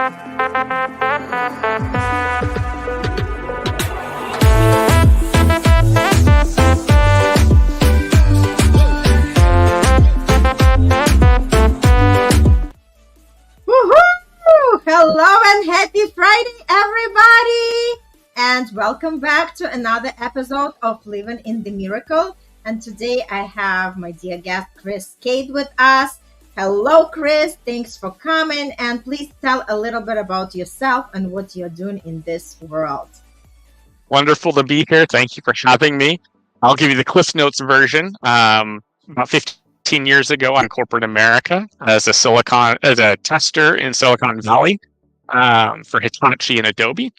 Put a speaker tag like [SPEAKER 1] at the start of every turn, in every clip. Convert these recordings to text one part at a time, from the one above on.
[SPEAKER 1] Hello and happy Friday, everybody! And welcome back to another episode of Living in the Miracle. And today I have my dear guest, Cade, with us. Hello, Chris. Thanks for coming. And please tell a little bit about yourself and what you're doing in this world.
[SPEAKER 2] Wonderful to be here. Thank you for having me. I'll give you the Cliff Notes version. About 15 years ago in corporate America as a tester in Silicon Valley for Hitachi and Adobe.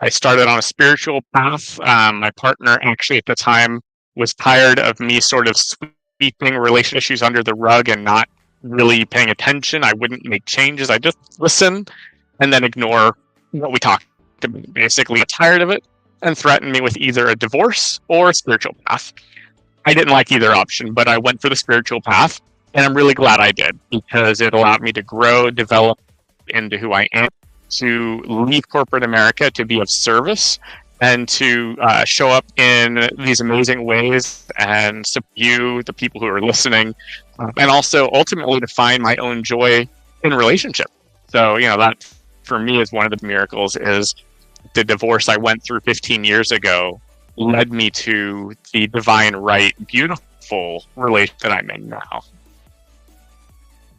[SPEAKER 2] I started on a spiritual path. My partner actually at the time was tired of me sort of sweeping relationship issues under the rug and not really paying attention. I wouldn't make changes. I just listen and then ignore what we talked about. Basically, tired of it and threatened me with either a divorce or a spiritual path. I didn't like either option, but I went for the spiritual path, and I'm really glad I did because it allowed me to grow, develop into who I am, to leave corporate America, to be of service, and to show up in these amazing ways and subdue the people who are listening, and also ultimately to find my own joy in relationship. So, that for me is one of the miracles is the divorce I went through 15 years ago led me to the divine right, beautiful relation that I'm in now.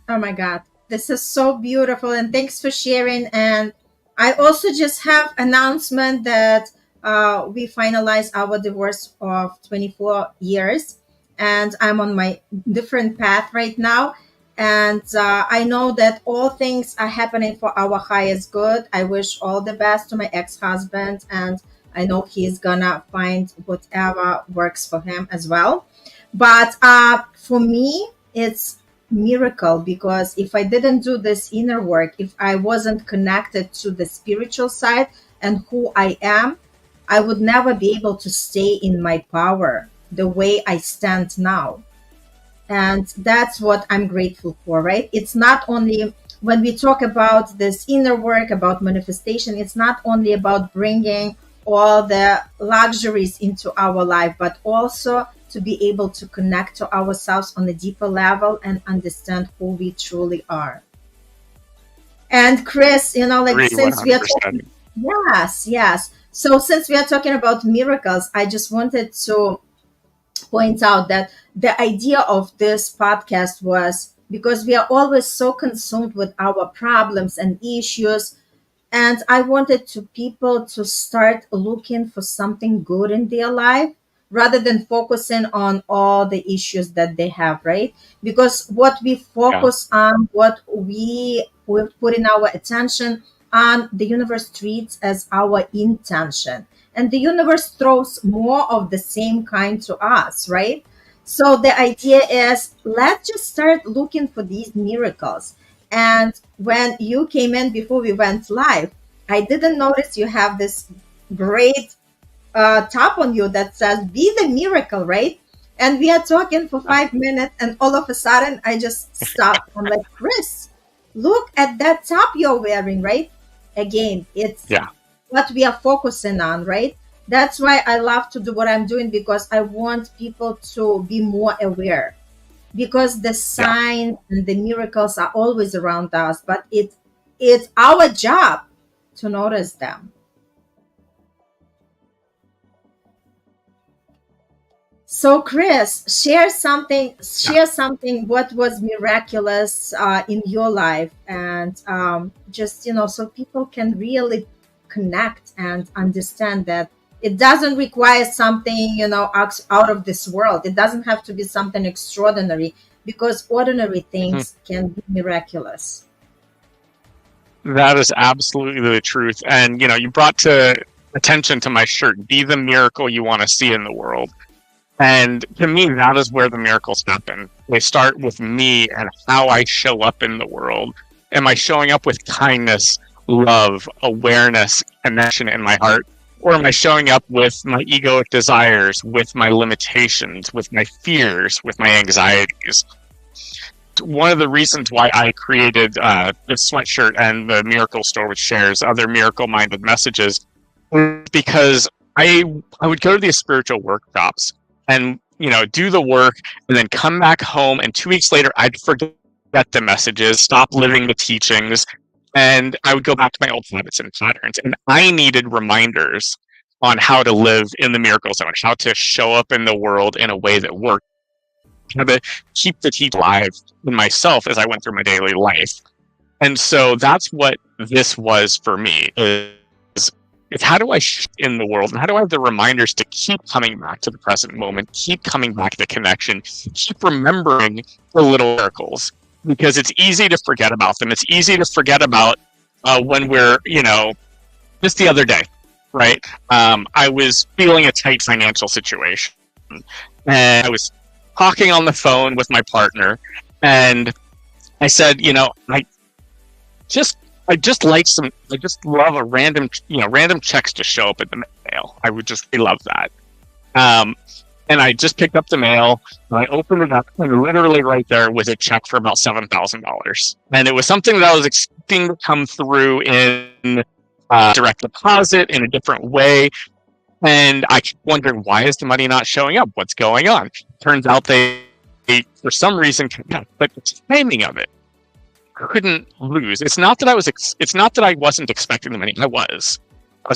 [SPEAKER 1] Oh my God, this is so beautiful, and thanks for sharing. And I also just have announcement that we finalized our divorce of 24 years, and I'm on my different path right now. And I know that all things are happening for our highest good. I wish all the best to my ex-husband, and I know he's gonna find whatever works for him as well. But for me, it's miracle, because if I didn't do this inner work, if I wasn't connected to the spiritual side and who I am, I would never be able to stay in my power the way I stand now. And that's what I'm grateful for, right? It's not only when we talk about this inner work, about manifestation, it's not only about bringing all the luxuries into our life, but also to be able to connect to ourselves on a deeper level and understand who we truly are. And Chris, since we are talking, yes. So since we are talking about miracles, I just wanted to point out that the idea of this podcast was because we are always so consumed with our problems and issues. And I wanted people to start looking for something good in their life rather than focusing on all the issues that they have, right? Because what we focus on, what we will put in our attention on, the universe treats as our intention. And the universe throws more of the same kind to us, right? So the idea is, let's just start looking for these miracles. And when you came in before we went live, I didn't notice you have this great top on you that says, be the miracle, right? And we are talking for 5 minutes, and all of a sudden I just stopped. I'm like, Chris, look at that top you're wearing, right? Again, it's what we are focusing on, right? That's why I love to do what I'm doing, because I want people to be more aware, because the signs and the miracles are always around us, but it's our job to notice them. So Chris, share something what was miraculous in your life, and just so people can really connect and understand that it doesn't require something out of this world. It doesn't have to be something extraordinary, because ordinary things can be miraculous.
[SPEAKER 2] That is absolutely the truth. And you brought attention to my shirt, be the miracle you want to see in the world. And to me, that is where the miracles happen. They start with me and how I show up in the world. Am I showing up with kindness, love, awareness, connection in my heart? Or am I showing up with my egoic desires, with my limitations, with my fears, with my anxieties? one of the reasons why I created this sweatshirt and the Miracle Store, which shares other miracle-minded messages, because I would go to these spiritual workshops and do the work, and then come back home, and 2 weeks later I'd forget the messages, stop living the teachings, and I would go back to my old habits and patterns. And I needed reminders on how to live in the miracle zone, how to show up in the world in a way that worked, how to keep the teach alive in myself as I went through my daily life. And so that's what this was for me, is how do I shift in the world, and how do I have the reminders to keep coming back to the present moment, keep coming back to connection, keep remembering the little miracles, because it's easy to forget about them. It's easy to forget about when we're, just the other day, right? I was feeling a tight financial situation, and I was talking on the phone with my partner, and I said, I just love a random checks to show up in the mail. I would just love that. And I just picked up the mail, and I opened it up, and literally right there was a check for about $7,000. And it was something that I was expecting to come through in direct deposit in a different way. And I kept wondering, why is the money not showing up? What's going on? Turns out they for some reason, but the timing of it couldn't lose. It's not that I wasn't expecting the money. I was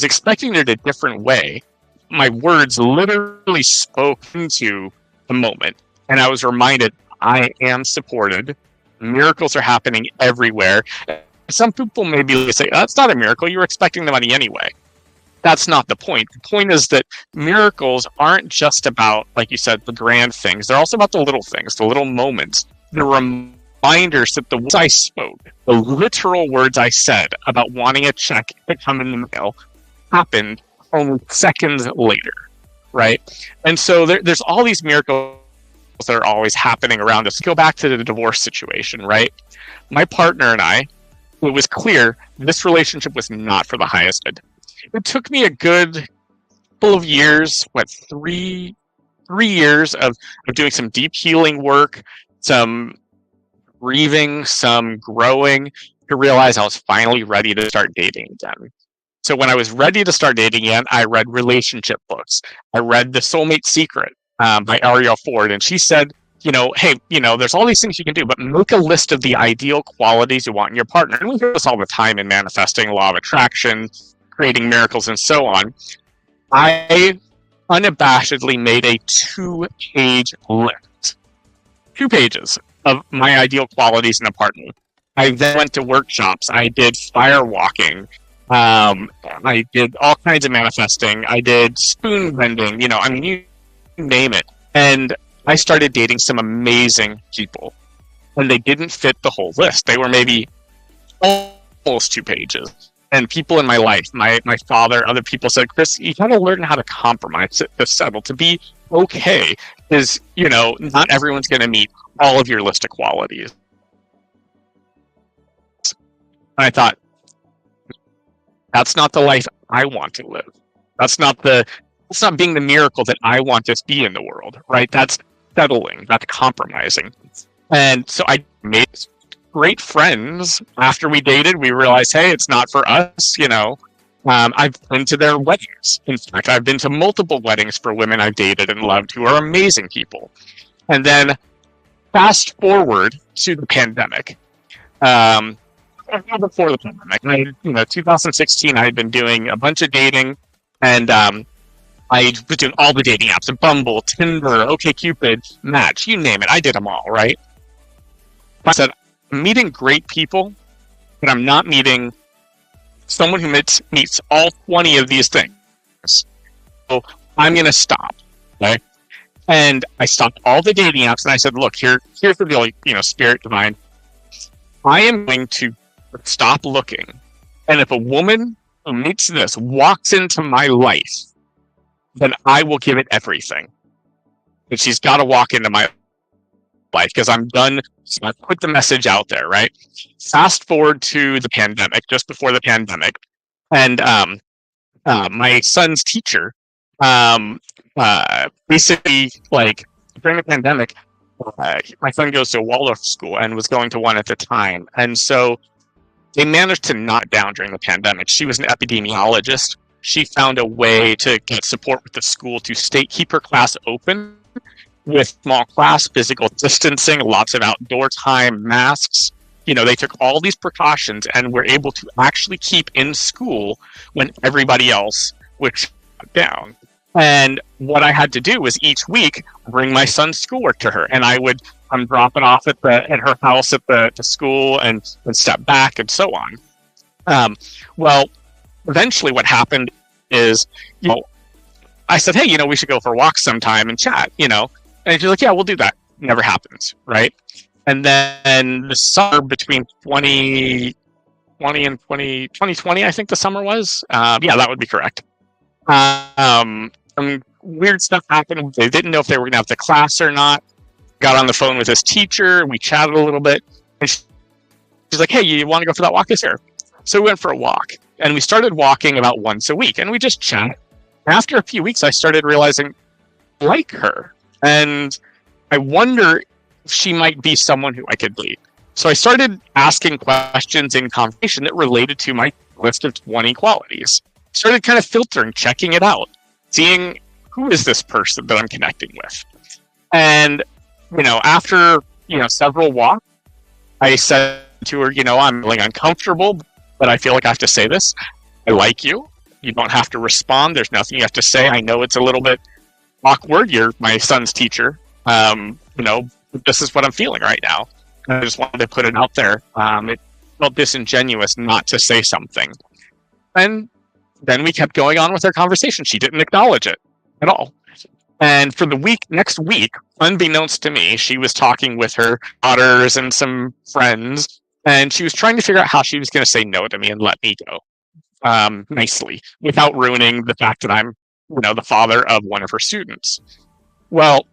[SPEAKER 2] expecting it a different way. My words literally spoke into the moment, and I was reminded I am supported. Miracles are happening everywhere. Some people maybe say, that's not a miracle, you were expecting the money anyway. That's not the point. The point is that miracles aren't just about, like you said, the grand things. They're also about the little things, the little moments, the reminders that the words I spoke, the literal words I said about wanting a check to come in the mail, happened only seconds later, right? And so there's all these miracles that are always happening around us. Go back to the divorce situation, right? My partner and I, it was clear this relationship was not for the highest good. It took me a good couple of years, three years of doing some deep healing work, some grieving, some growing, to realize I was finally ready to start dating again. So when I was ready to start dating again, I read relationship books. I read The Soulmate Secret by Ariel Ford, and she said, hey, there's all these things you can do, but make a list of the ideal qualities you want in your partner. And we hear this all the time in manifesting, law of attraction, creating miracles, and so on. I unabashedly made a 2-page list. 2 pages of my ideal qualities in a partner. I then went to workshops. I did firewalking. I did all kinds of manifesting. I did spoon bending. You name it. And I started dating some amazing people. And they didn't fit the whole list. They were maybe almost 2 pages. And people in my life, my father, other people said, Chris, you got to learn how to compromise, to settle, to be okay. Because, not everyone's going to meet all of your list of qualities. And I thought, that's not the life I want to live. That's not being the miracle that I want to be in the world, right? That's settling, that's compromising. And so I made great friends. After we dated, we realized, hey, it's not for us, I've been to their weddings. In fact, I've been to multiple weddings for women I've dated and loved who are amazing people. And then fast forward to the pandemic. Before the pandemic, 2016, I had been doing a bunch of dating, and I was doing all the dating apps: Bumble, Tinder, OkCupid, Match, you name it. I did them all, right? I said, I'm meeting great people, but I'm not meeting someone who meets all 20 of these things. So I'm going to stop, okay? And I stopped all the dating apps, and I said, look, here's the deal, Spirit Divine. I am going to stop looking. And if a woman who meets this walks into my life, then I will give it everything. But she's got to walk into my life because I'm done. So I put the message out there, right? Fast forward to the pandemic, just before the pandemic. And my son's teacher, basically, during the pandemic, my son goes to a Waldorf school and was going to one at the time. And so they managed to knock down during the pandemic. She was an epidemiologist. She found a way to get support with the school to keep her class open with small class, physical distancing, lots of outdoor time, masks. They took all these precautions and were able to actually keep in school when everybody else was shut down. And what I had to do was each week bring my son's schoolwork to her, and I'm dropping off at her house at the school and step back and so on. Well, eventually what happened is, I said, hey, we should go for a walk sometime and chat, and she's like, yeah, we'll do that. Never happens, right? And then the summer between 2020 and 2020, I think the summer was. Yeah, that would be correct. Some weird stuff happened. They didn't know if they were going to have the class or not. Got on the phone with his teacher. We chatted a little bit. And she's like, hey, you want to go for that walk this year? So we went for a walk. And we started walking about once a week. And we just chat. After a few weeks, I started realizing I like her. And I wonder if she might be someone who I could date. So I started asking questions in conversation that related to my list of 20 qualities. Started kind of filtering, checking it out, seeing who is this person that I'm connecting with. And, after, several walks, I said to her, I'm feeling uncomfortable, but I feel like I have to say this. I like you. You don't have to respond. There's nothing you have to say. I know it's a little bit awkward. You're my son's teacher. This is what I'm feeling right now. I just wanted to put it out there. It felt disingenuous not to say something. And then we kept going on with our conversation. She didn't acknowledge it at all. And for the next week, unbeknownst to me, she was talking with her daughters and some friends, and she was trying to figure out how she was going to say no to me and let me go nicely without ruining the fact that I'm, the father of one of her students. Well,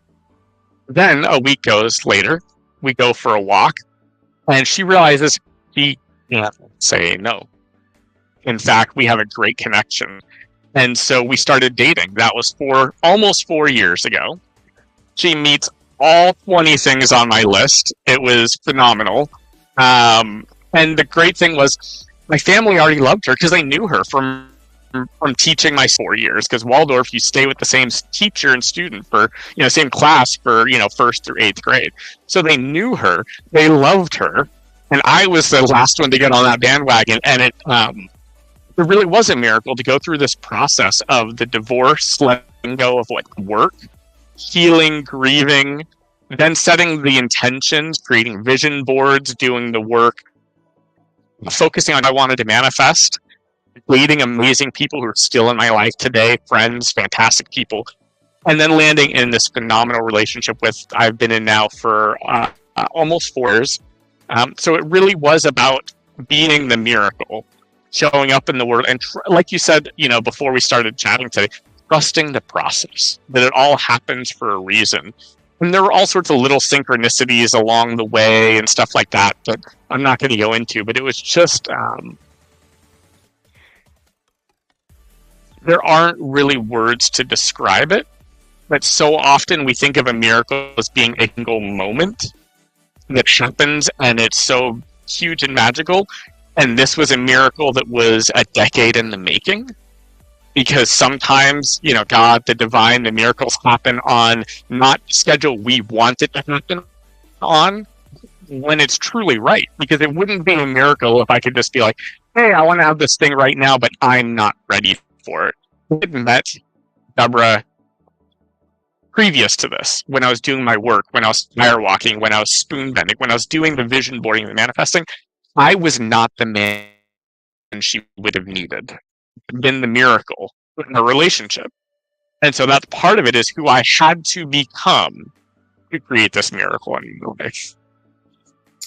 [SPEAKER 2] then a week goes later, we go for a walk, and she realizes she can't say no. In fact, we have a great connection. And so we started dating. That was almost 4 years ago. She meets all 20 things on my list. It was phenomenal. And the great thing was my family already loved her because they knew her from teaching my 4 years. Because Waldorf, you stay with the same teacher and student for, same class for, 1st through 8th grade. So they knew her. They loved her. And I was the last one to get on that bandwagon. And it really was a miracle to go through this process of the divorce, letting go of work, healing, grieving, then setting the intentions, creating vision boards, doing the work, focusing on what I wanted to manifest, dating amazing people who are still in my life today, friends, fantastic people, and then landing in this phenomenal relationship I've been in now for almost 4 years. So it really was about being the miracle, showing up in the world, and like you said, before we started chatting today, trusting the process, that it all happens for a reason. And there were all sorts of little synchronicities along the way and stuff like that that I'm not going to go into, but it was just, there aren't really words to describe it, but so often we think of a miracle as being a single moment that happens and it's so huge and magical. And this was a miracle that was a decade in the making, because sometimes, God, the divine, the miracles happen on not the schedule we want it to happen on when it's truly right. Because it wouldn't be a miracle if I could just be like, hey, I want to have this thing right now, but I'm not ready for it. I had met Deborah previous to this, when I was doing my work, when I was firewalking, when I was spoon bending, when I was doing the vision boarding and the manifesting. I was not the man she would have needed, been the miracle in a relationship. And so that's part of it, is who I had to become to create this miracle in my life.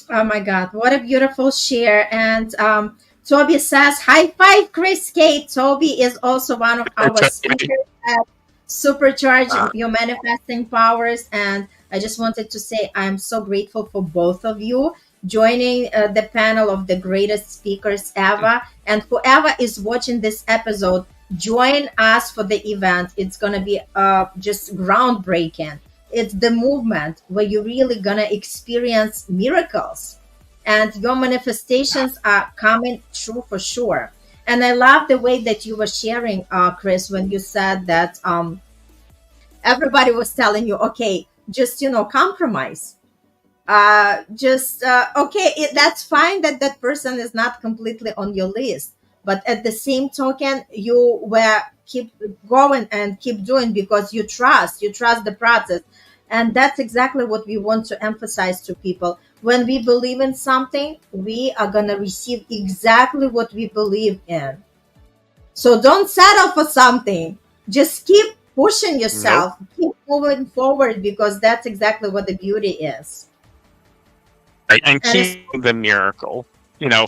[SPEAKER 1] Oh my God, what a beautiful share. And Toby says, high five, Chris Cade. Toby is also one of our speakers at Supercharge Your Manifesting Powers. And I just wanted to say I'm so grateful for both of you joining the panel of the greatest speakers ever. And whoever is watching this episode, join us for the event. It's going to be just groundbreaking. It's the movement where you're really gonna experience miracles, and your manifestations are coming true for sure. And I love the way that you were sharing, Chris, when you said that everybody was telling you, okay, just compromise, just okay, that's fine that that person is not completely on your list, but at the same token you were keep going and keep doing because you trust the process. And that's exactly what we want to emphasize to people. When we believe in something, we are going to receive exactly what we believe in. So don't settle for something. Just keep pushing
[SPEAKER 2] Nope.
[SPEAKER 1] yourself, keep moving forward, because that's exactly what the beauty is.
[SPEAKER 2] Right? And
[SPEAKER 1] And it's
[SPEAKER 2] keep the miracle.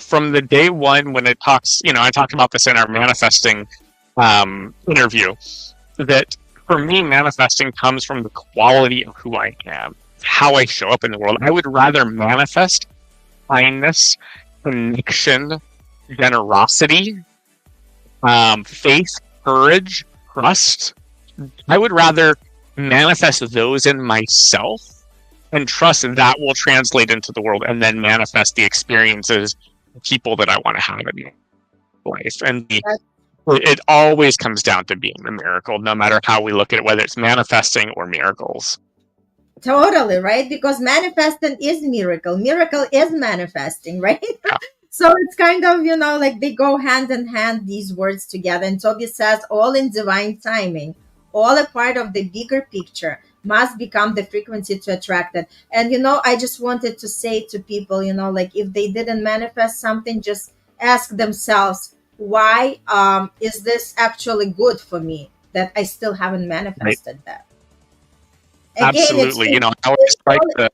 [SPEAKER 2] From the day one when it talks, I talked about this in our manifesting interview, that for me, manifesting comes from the quality of who I am, how I show up in the world. I would rather manifest kindness, connection, generosity, faith, courage, trust. I would rather manifest those in myself and trust that will translate into the world, and then manifest the experiences, people that I want to have in life. And it always comes down to being the miracle, no matter how we look at it, whether it's manifesting or miracles.
[SPEAKER 1] totally right, because manifesting is miracle is manifesting, right?
[SPEAKER 2] Yeah.
[SPEAKER 1] So it's kind of, like they go hand in hand, these words together. And Toby says, all in divine timing, all a part of the bigger picture, must become the frequency to attract it. And, I just wanted to say to people, like if they didn't manifest something, just ask themselves, why is this actually good for me that I still haven't
[SPEAKER 2] Right.
[SPEAKER 1] manifested that? Again,
[SPEAKER 2] Absolutely. I always
[SPEAKER 1] it's
[SPEAKER 2] like
[SPEAKER 1] all,
[SPEAKER 2] the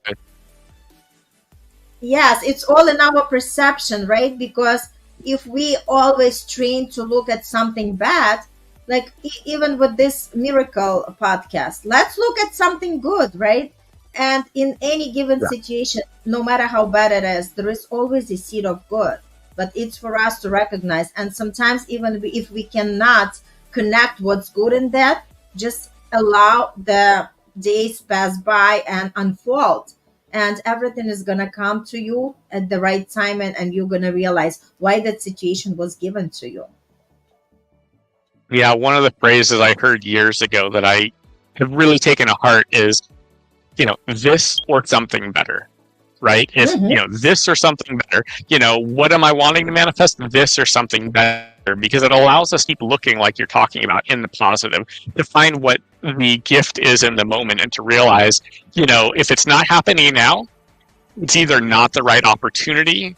[SPEAKER 1] yes, it's all in our perception, right? Because if we always train to look at something bad, like even with this miracle podcast, let's look at something good, right? And in any given
[SPEAKER 2] yeah.
[SPEAKER 1] situation, no matter how bad it is, there is always a seed of good. But it's for us to recognize. And sometimes, even if we cannot connect what's good in that, just allow the days pass by and unfold, and everything is going to come to you at the right time, and you're going to realize why that situation was given to you.
[SPEAKER 2] Yeah, one of the phrases I heard years ago that I have really taken to heart is, this or something better, right? If,
[SPEAKER 1] Mhm.
[SPEAKER 2] this or something better, what am I wanting to manifest? This or something better, because it allows us to keep looking, like you're talking about, in the positive, to find what the gift is in the moment, and to realize, if it's not happening now, it's either not the right opportunity,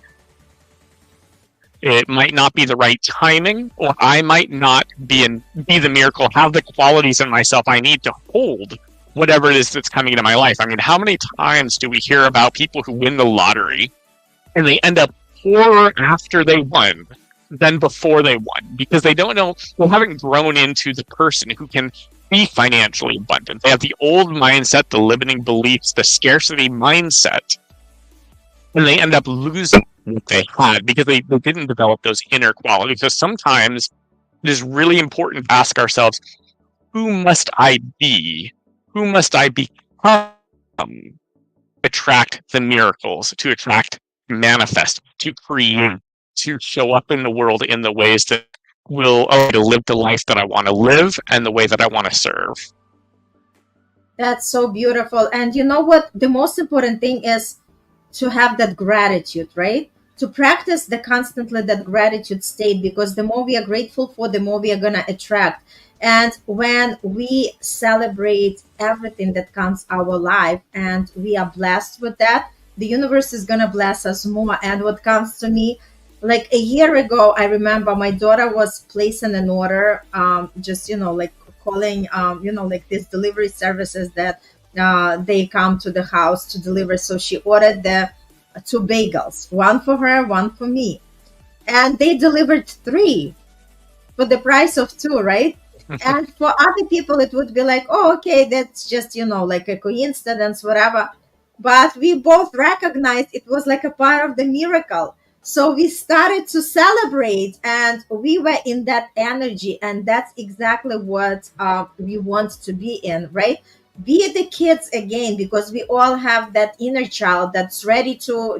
[SPEAKER 2] it might not be the right timing, or I might not be the miracle, have the qualities in myself I need to hold whatever it is that's coming into my life. I mean, how many times do we hear about people who win the lottery and they end up poorer after they won than before they won, because they don't know, they haven't grown into the person who can be financially abundant. They have the old mindset, the limiting beliefs, the scarcity mindset, and they end up losing what they had because they didn't develop those inner qualities. So sometimes it is really important to ask ourselves, who must I be? Who must I become? Attract the miracles, to attract, manifest, to create, to show up in the world in the ways that will allow me to live the life that I want to live and the way that I want to serve.
[SPEAKER 1] That's so beautiful. And you know what? The most important thing is to have that gratitude, right? To practice the constantly that gratitude state, because the more we are grateful for, the more we are going to attract. And when we celebrate everything that comes our life and we are blessed with that, the universe is going to bless us more. And what comes to me, like a year ago, I remember my daughter was placing an order, just, like calling, like these delivery services that they come to the house to deliver. So she ordered the two bagels, one for her, one for me. And they delivered three for the price of two, right? And for other people, it would be like, oh, okay, that's just, like a coincidence, whatever. But we both recognized it was like a part of the miracle. So we started to celebrate, and we were in that energy. And that's exactly what we want to be in, right? Be the kids again, because we all have that inner child that's ready to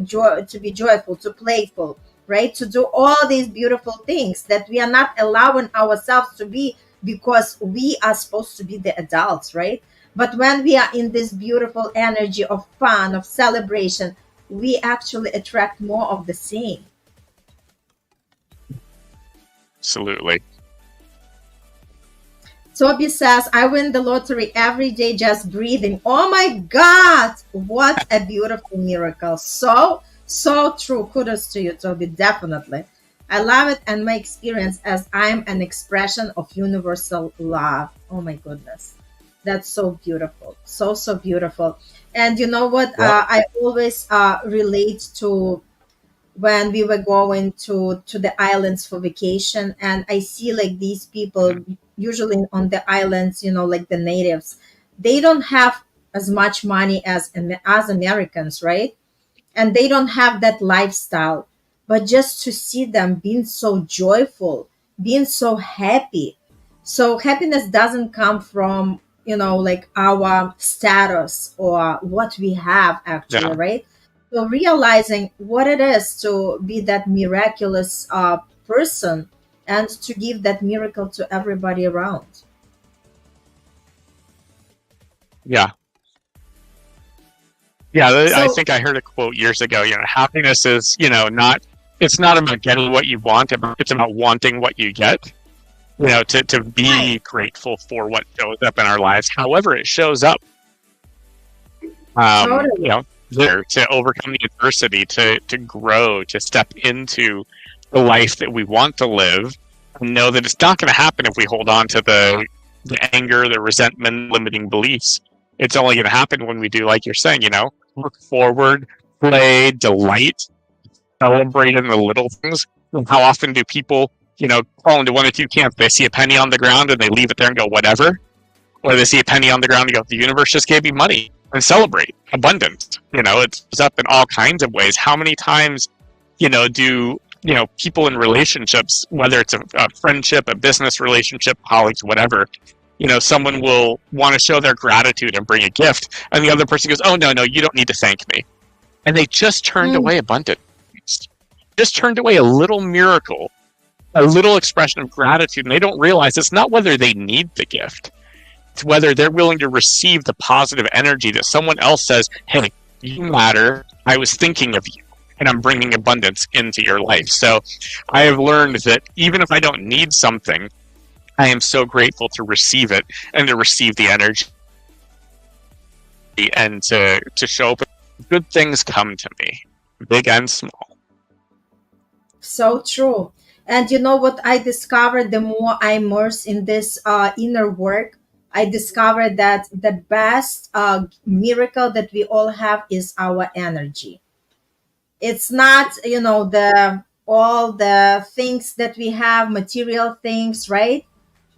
[SPEAKER 1] be joyful, to playful, right, to do all these beautiful things that we are not allowing ourselves to be, because we are supposed to be the adults, right? But when we are in this beautiful energy of fun, of celebration, we actually attract more of the same.
[SPEAKER 2] Absolutely.
[SPEAKER 1] Toby says, I win the lottery every day just breathing. Oh my God, what a beautiful miracle. So true. Kudos to you, Toby, definitely. I love it and my experience as I'm an expression of universal love. Oh my goodness. That's so beautiful. So beautiful. And you know what?
[SPEAKER 2] Yep.
[SPEAKER 1] I always relate to when we were going to the islands for vacation, and I see like these people,
[SPEAKER 2] Mhm.
[SPEAKER 1] usually on the islands, like the natives, they don't have as much money as Americans, right? And they don't have that lifestyle, but just to see them being so joyful, being so happy. So happiness doesn't come from, like our status or what we have actually,
[SPEAKER 2] Yeah.
[SPEAKER 1] right? So realizing what it is to be that miraculous person, and to give that miracle to everybody around.
[SPEAKER 2] Yeah. Yeah. I
[SPEAKER 1] So
[SPEAKER 2] think I heard a quote years ago. Happiness is, not. It's not about getting what you want. It's about wanting what you get. To
[SPEAKER 1] right,
[SPEAKER 2] be grateful for what shows up in our lives, however it shows up.
[SPEAKER 1] totally.
[SPEAKER 2] There to overcome the adversity, to grow, to step into the life that we want to live, and know that it's not going to happen if we hold on to the anger, the resentment, limiting beliefs. It's only going to happen when we do, like you're saying, look forward, play, delight, celebrate in the little things. And how often do people, fall into one or two camps? They see a penny on the ground and they leave it there and go, whatever. Or they see a penny on the ground and go, the universe just gave me money, and celebrate abundance. It's up in all kinds of ways. How many times, do people in relationships, whether it's a friendship, a business relationship, colleagues, whatever, someone will want to show their gratitude and bring a gift, and the other person goes, oh, no, you don't need to thank me. And they just turned
[SPEAKER 1] Mm,
[SPEAKER 2] away abundance, just turned away a little miracle, a little expression of gratitude, and they don't realize it's not whether they need the gift. It's whether they're willing to receive the positive energy that someone else says, hey, you matter. I was thinking of you, and I'm bringing abundance into your life. So I have learned that even if I don't need something, I am so grateful to receive it and to receive the energy and to show up. Good things come to me, big and small.
[SPEAKER 1] so true. And you know what I discovered the more I immerse in this inner work? I discovered that the best miracle that we all have is our energy. It's not, the all the things that we have, material things, right?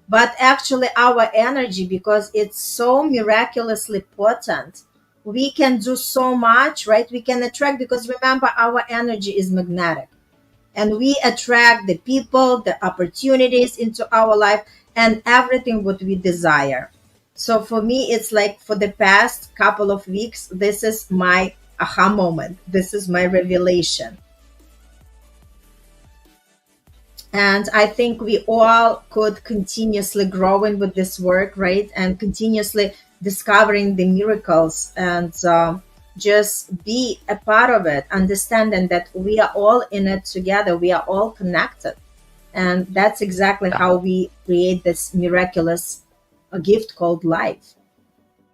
[SPEAKER 1] But actually our energy, because it's so miraculously potent. We can do so much, right? We can attract, because remember, our energy is magnetic, and we attract the people, the opportunities into our life, and everything what we desire. So for me, it's like for the past couple of weeks, this is my aha moment. This is my revelation. And I think we all could continuously growing with this work, right? And continuously discovering the miracles, and just be a part of it, understanding that we are all in it together. We are all connected. And that's exactly
[SPEAKER 2] Yeah.
[SPEAKER 1] how we create this miraculous gift called life.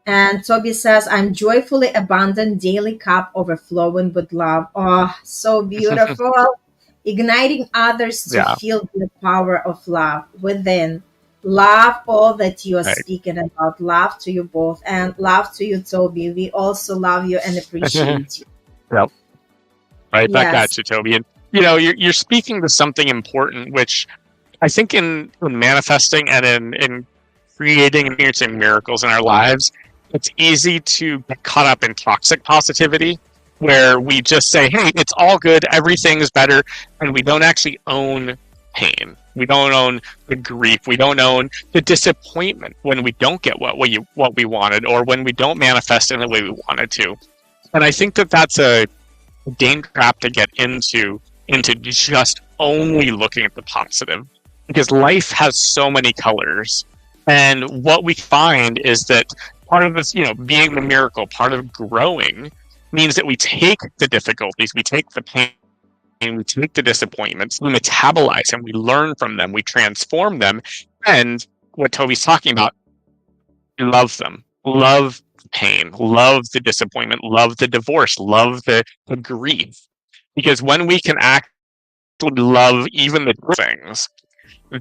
[SPEAKER 1] And Toby says, I'm joyfully abundant, daily cup overflowing with love. Oh, so beautiful. Igniting others to
[SPEAKER 2] Yeah.
[SPEAKER 1] feel the power of love within. Love all that you are
[SPEAKER 2] Right.
[SPEAKER 1] speaking about. Love to you both. And love to you, Toby. We also love you and appreciate you.
[SPEAKER 2] Yep. Right back
[SPEAKER 1] Yes.
[SPEAKER 2] at you, Toby. And you're speaking to something important, which I think in manifesting and in creating and experiencing miracles in our lives, it's easy to get caught up in toxic positivity, where we just say, hey, it's all good, everything's better, and we don't actually own pain. We don't own the grief. We don't own the disappointment when we don't get what we wanted, or when we don't manifest in the way we wanted to. And I think that that's a game trap to get into just only looking at the positive, because life has so many colors. And what we find is that part of this, being the miracle, part of growing, means that we take the difficulties, we take the pain, we take the disappointments, we metabolize them, we learn from them, we transform them, and what Toby's talking about, we love them. Love the pain, love the disappointment, love the divorce, love the grief. Because when we can actually love even the things,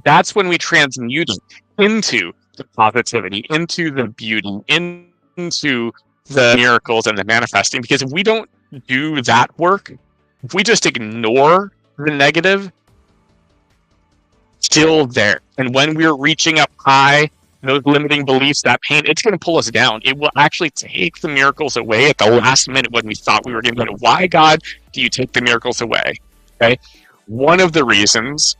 [SPEAKER 2] that's when we transmute it into the positivity, into the beauty, into the miracles and the manifesting. Because if we don't do that work, if we just ignore the negative, still there. And when we're reaching up high, those limiting beliefs, that pain, it's going to pull us down. It will actually take the miracles away at the last minute when we thought we were going to go. Why, God, do you take the miracles away? Okay. One of the reasons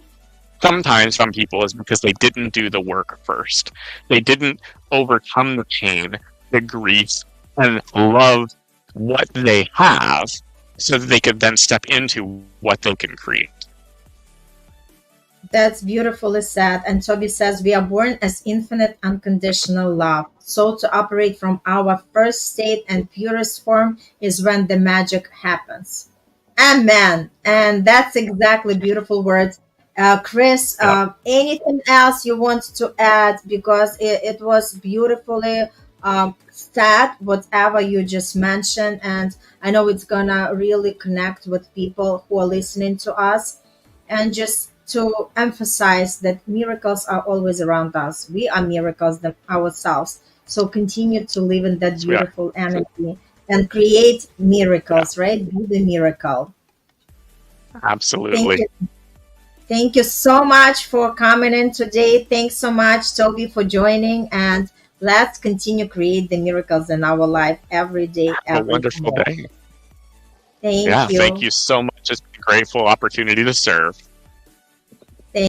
[SPEAKER 2] sometimes some people is because they didn't do the work first. They didn't overcome the pain, the grief, and love what they have, so that they could then step into what they can create.
[SPEAKER 1] That's beautifully said. And Toby says, we are born as infinite unconditional love. So to operate from our first state and purest form is when the magic happens. Amen. And that's exactly beautiful words. Chris, anything else you want to add? Because it was beautifully said, whatever you just mentioned. And I know it's going to really connect with people who are listening to us. And just to emphasize that miracles are always around us. We are miracles ourselves. So continue to live in that beautiful energy and create miracles, right? Be the miracle.
[SPEAKER 2] Absolutely.
[SPEAKER 1] Thank you so much for coming in today. Thanks so much, Toby, for joining. And let's continue to create the miracles in our life every day.
[SPEAKER 2] Have a wonderful day.
[SPEAKER 1] Thank you.
[SPEAKER 2] Thank you so much. It's been a grateful opportunity to serve.